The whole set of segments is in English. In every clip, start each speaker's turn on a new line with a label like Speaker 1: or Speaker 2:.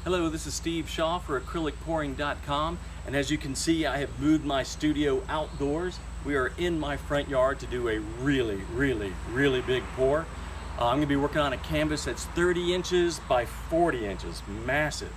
Speaker 1: Hello, this is Steve Shaw for acrylicpouring.com, and as you can see, I have moved my studio outdoors. We are in my front yard to do a really big pour. I'm going to be working on a canvas that's 30 inches by 40 inches, massive.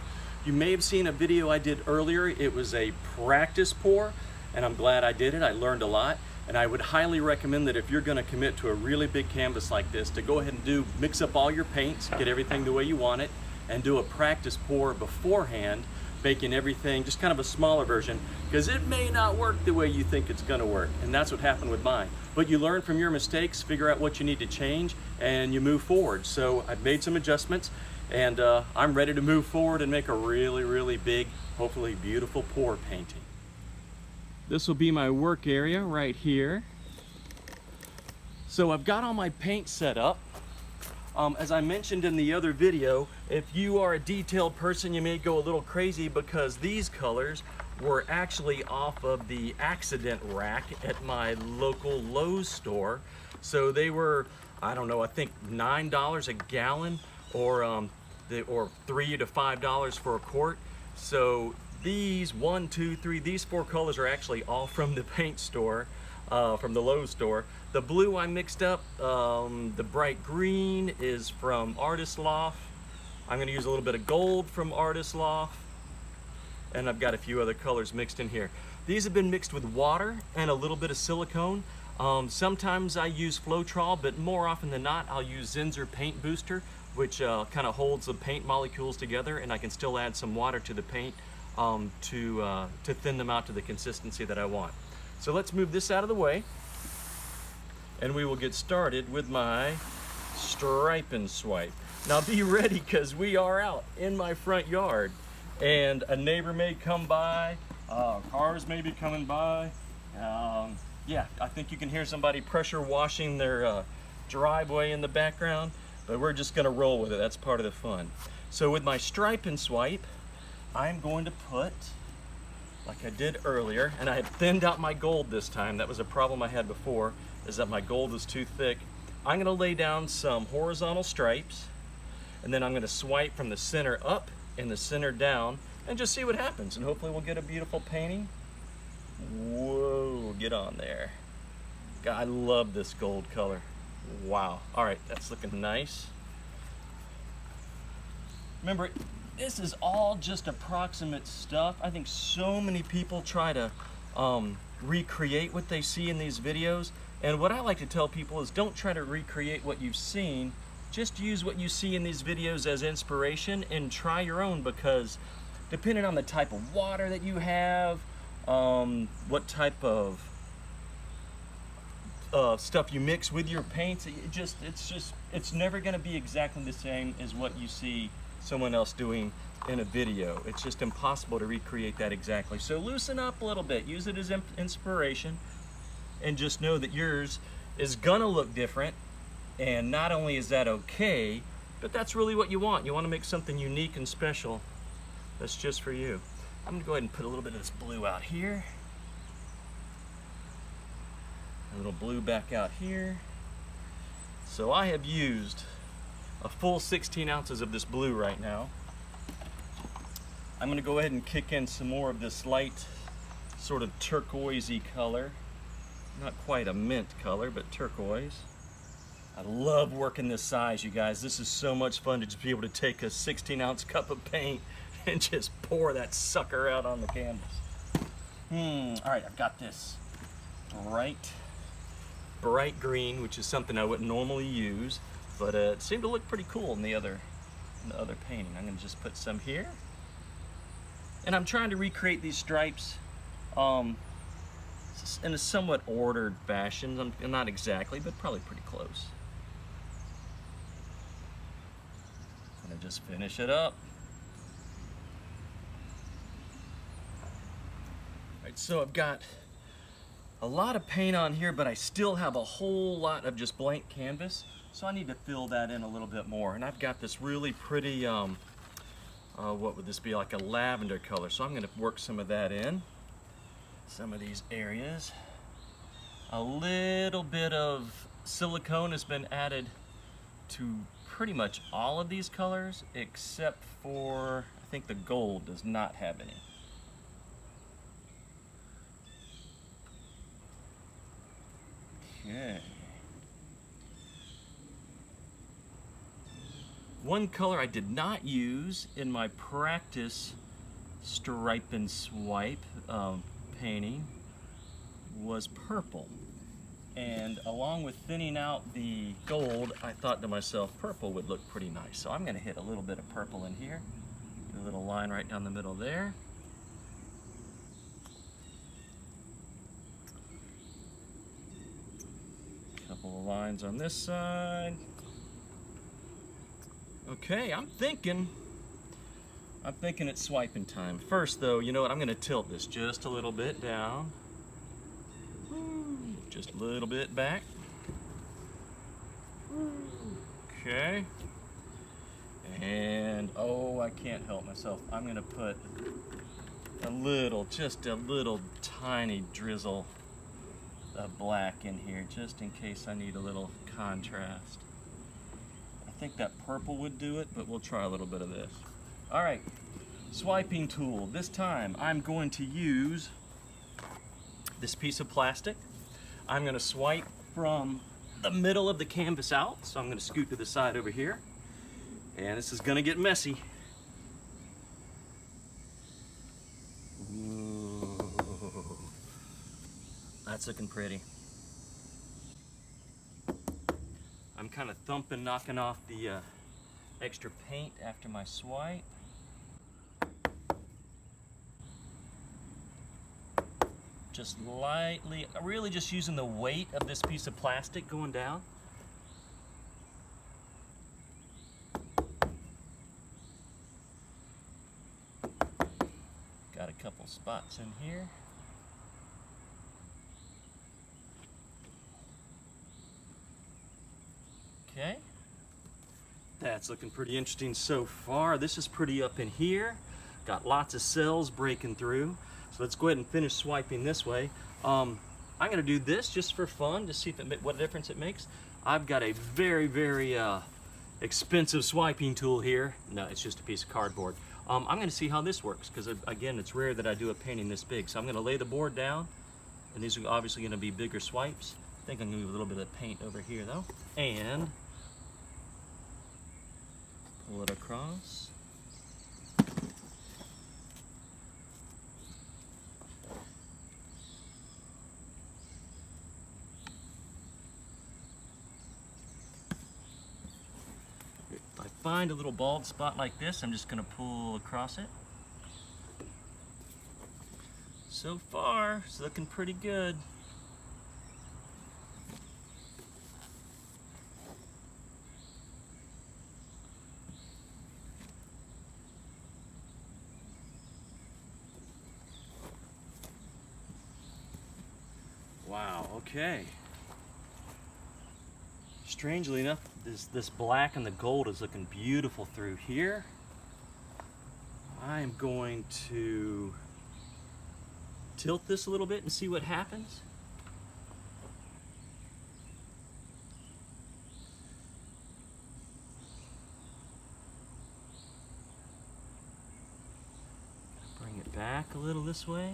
Speaker 1: You may have seen a video I did earlier. It was a practice pour, and I'm glad I did it. I learned a lot, and I would highly recommend that if you're going to commit to a really big canvas like this, to go ahead and mix up all your paints, get everything the way you want it, and do a practice pour beforehand, making everything just kind of a smaller version, because it may not work the way you think it's going to work, and that's what happened with mine. But you learn from your mistakes, figure out what you need to change, and you move forward. So I've made some adjustments, and I'm ready to move forward and make a really big, hopefully beautiful pour painting. This will be my work area right here. So I've got all my paint set up. As I mentioned in the other video, if you are a detailed person, you may go a little crazy because these colors were actually off of the accident rack at my local Lowe store. So they were, I don't know, I think $9 a gallon or $3 to $5 for a quart. So these these four colors are actually all from the paint store. From the Lowe store. The blue I mixed up, the bright green is from Artist Loft. I'm going to use a little bit of gold from Artist Loft, and I've got a few other colors mixed in here. These have been mixed with water and a little bit of silicone. Sometimes I use Floetrol, but more often than not I'll use Zinsser Paint Booster, which kind of holds the paint molecules together, and I can still add some water to the paint to thin them out to the consistency that I want. So let's move this out of the way, and we will get started with my stripe and swipe. Now be ready, because we are out in my front yard, and a neighbor may come by, cars may be coming by. Yeah, I think you can hear somebody pressure washing their driveway in the background, but we're just gonna roll with it. That's part of the fun. So with my stripe and swipe, I'm going to put, like I did earlier, and I had thinned out my gold this time. That was a problem I had before, is that my gold was too thick. I'm gonna lay down some horizontal stripes, and then I'm gonna swipe from the center up and the center down, and just see what happens, and hopefully we'll get a beautiful painting. Whoa, get on there. God, I love this gold color. Wow. All right, that's looking nice. Remember, this is all just approximate stuff. I think so many people try to recreate what they see in these videos. And what I like to tell people is, don't try to recreate what you've seen. Just use what you see in these videos as inspiration and try your own, because depending on the type of water that you have, what type of stuff you mix with your paints, it's never gonna be exactly the same as what you see someone else doing in a video. It's just impossible to recreate that exactly. So loosen up a little bit, use it as inspiration, and just know that yours is gonna look different. And not only is that okay, but that's really what you want. You want to make something unique and special that's just for you. I'm gonna go ahead and put a little bit of this blue out here, a little blue back out here. So I have used a full 16 ounces of this blue right now. I'm gonna go ahead and kick in some more of this light sort of turquoisey color. Not quite a mint color, but turquoise. I love working this size, you guys. This is so much fun to just be able to take a 16-ounce cup of paint and just pour that sucker out on the canvas. All right, I've got this bright green, which is something I wouldn't normally use, but it seemed to look pretty cool in the other painting. I'm gonna just put some here. And I'm trying to recreate these stripes in a somewhat ordered fashion. Not exactly, but probably pretty close. I'm gonna just finish it up. All right, so I've got a lot of paint on here, but I still have a whole lot of just blank canvas. So I need to fill that in a little bit more. And I've got this really pretty, what would this be, like a lavender color. So I'm gonna work some of that in, some of these areas. A little bit of silicone has been added to pretty much all of these colors, except for, I I think the gold does not have any. Okay. One color I did not use in my practice stripe and swipe painting was purple. And along with thinning out the gold, I thought to myself purple would look pretty nice. So I'm going to hit a little bit of purple in here. Do a little line right down the middle there. Couple of lines on this side. Okay, I'm thinking it's swiping time. First though, you know what, I'm gonna tilt this just a little bit down. Just a little bit back. Okay. And, oh, I can't help myself. I'm gonna put just a little tiny drizzle of black in here, just in case I need a little contrast. I think that purple would do it, but we'll try a little bit of this. All right, swiping tool. This time I'm going to use this piece of plastic. I'm going to swipe from the middle of the canvas out, so I'm going to scoot to the side over here, and this is going to get messy. Ooh, that's looking pretty. I'm kind of thumping, knocking off the extra paint after my swipe. Just lightly, really just using the weight of this piece of plastic going down. Got a couple spots in here. Okay. That's looking pretty interesting so far. This is pretty up in here. Got lots of cells breaking through. So let's go ahead and finish swiping this way. I'm gonna do this just for fun to see if what difference it makes. I've got a very, very expensive swiping tool here. No, it's just a piece of cardboard. I'm gonna see how this works, because again, it's rare that I do a painting this big. So I'm gonna lay the board down, and these are obviously gonna be bigger swipes. I think I'm gonna move a little bit of paint over here though. And pull it across. If I find a little bald spot like this, I'm just going to pull across it. So far, it's looking pretty good. Wow, okay. Strangely enough, this black and the gold is looking beautiful through here. I am going to tilt this a little bit and see what happens. Bring it back a little this way.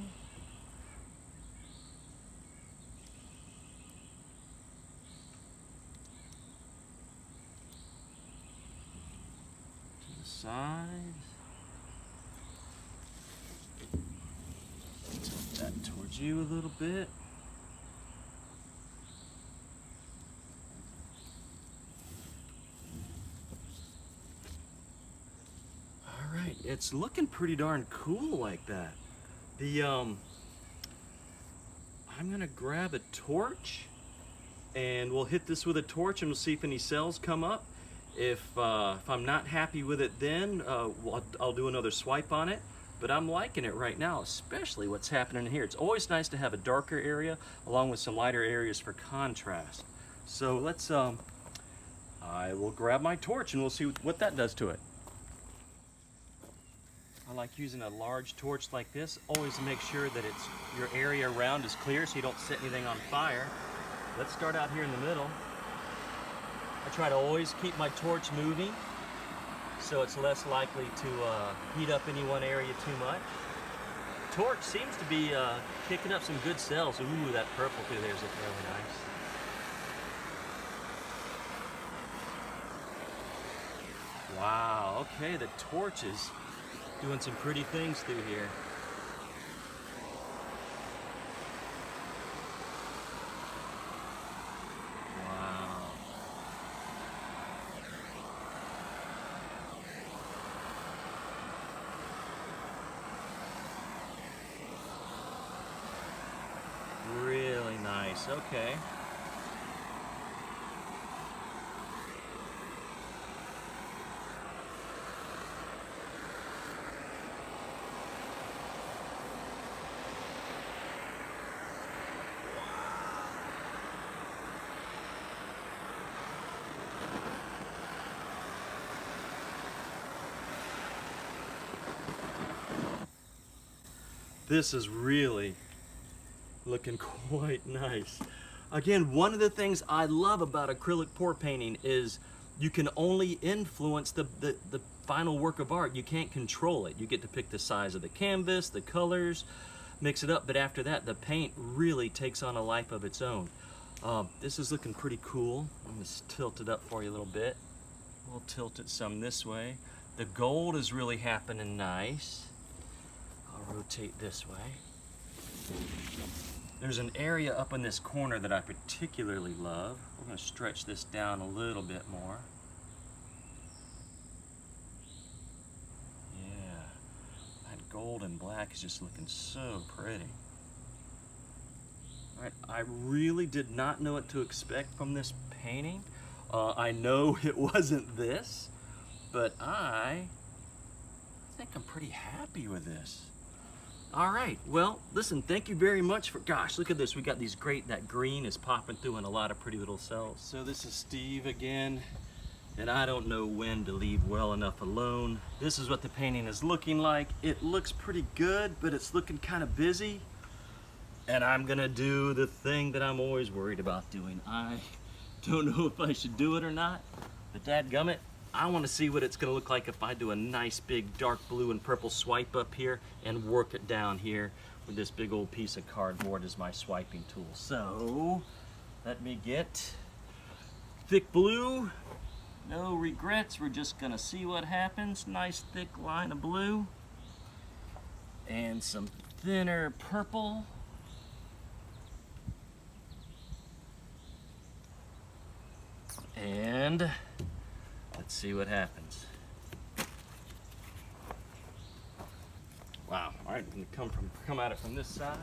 Speaker 1: Sides. Tilt that towards you a little bit. All right, it's looking pretty darn cool like that. I'm gonna grab a torch, and we'll hit this with a torch, and we'll see if any cells come up. If I'm not happy with it then, I'll do another swipe on it. But I'm liking it right now, especially what's happening here. It's always nice to have a darker area along with some lighter areas for contrast. So let's, I will grab my torch and we'll see what that does to it. I like using a large torch like this, always make sure that your area around is clear so you don't set anything on fire. Let's start out here in the middle. I try to always keep my torch moving so it's less likely to heat up any one area too much. Torch seems to be kicking up some good cells. Ooh, that purple through there is looking really nice. Wow, okay, the torch is doing some pretty things through here. Wow. Really nice, okay. This is really looking quite nice. Again, one of the things I love about acrylic pour painting is you can only influence the final work of art. You can't control it. You get to pick the size of the canvas, the colors, mix it up, but after that, the paint really takes on a life of its own. This is looking pretty cool. I'm gonna tilt it up for you a little bit. We'll tilt it some this way. The gold is really happening nice. I'll rotate this way. There's an area up in this corner that I particularly love. We're going to stretch this down a little bit more. Yeah, that gold and black is just looking so pretty. All right, I really did not know what to expect from this painting. I know it wasn't this, but I think I'm pretty happy with this. All right, well, listen, thank you very much for, gosh, look at this. We got these great, that green is popping through in a lot of pretty little cells. So this is Steve again, and I don't know when to leave well enough alone. This is what the painting is looking like. It looks pretty good, but it's looking kind of busy. And I'm gonna do the thing that I'm always worried about doing. I don't know if I should do it or not, but dadgummit, I want to see what it's going to look like if I do a nice big dark blue and purple swipe up here and work it down here with this big old piece of cardboard as my swiping tool. So let me get thick blue. No regrets. We're just going to see what happens. Nice thick line of blue and some thinner purple. And let's see what happens. Wow, all right, I'm gonna come at it from this side.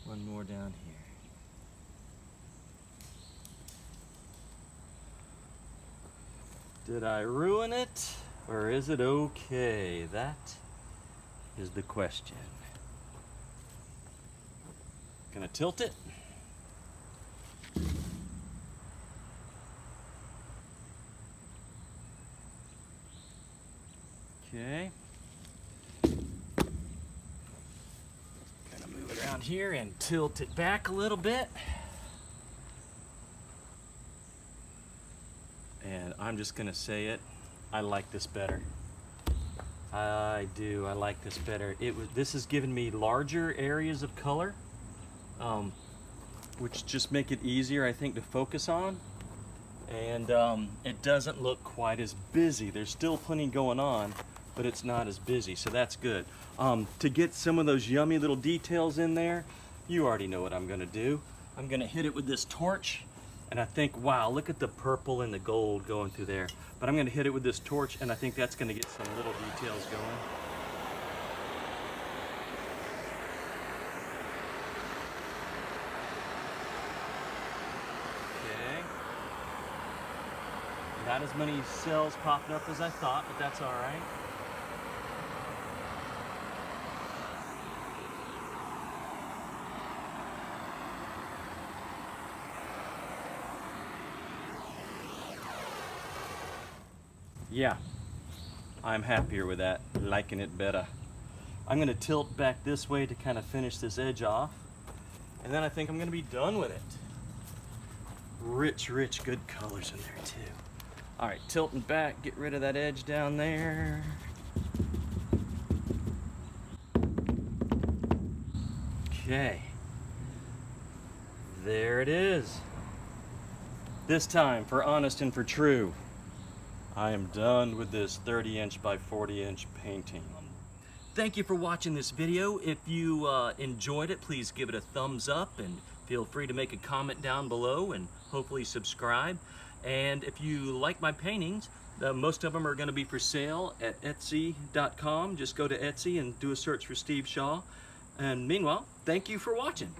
Speaker 1: One more down here. Did I ruin it, or is it okay? That is the question. Gonna tilt it. Okay. Here and tilt it back a little bit, and I'm just gonna say it, I like this better. I do. I like this better. This has given me larger areas of color, which just make it easier, I think, to focus on, and it doesn't look quite as busy. There's still plenty going on, but it's not as busy, so that's good. To get some of those yummy little details in there, you already know what I'm gonna do. I'm gonna hit it with this torch, and I think, wow, look at the purple and the gold going through there. But I'm gonna hit it with this torch, and I think that's gonna get some little details going. Okay. Not as many cells popping up as I thought, but that's all right. Yeah, I'm happier with that, liking it better. I'm gonna tilt back this way to kind of finish this edge off, and then I think I'm gonna be done with it. Rich, good colors in there too. All right, tilting back, get rid of that edge down there. Okay, there it is. This time, for honest and for true, I am done with this 30-inch by 40-inch painting. Thank you for watching this video. If you enjoyed it, please give it a thumbs up and feel free to make a comment down below and hopefully subscribe. And if you like my paintings, most of them are going to be for sale at Etsy.com. Just go to Etsy and do a search for Steve Shaw. And meanwhile, thank you for watching.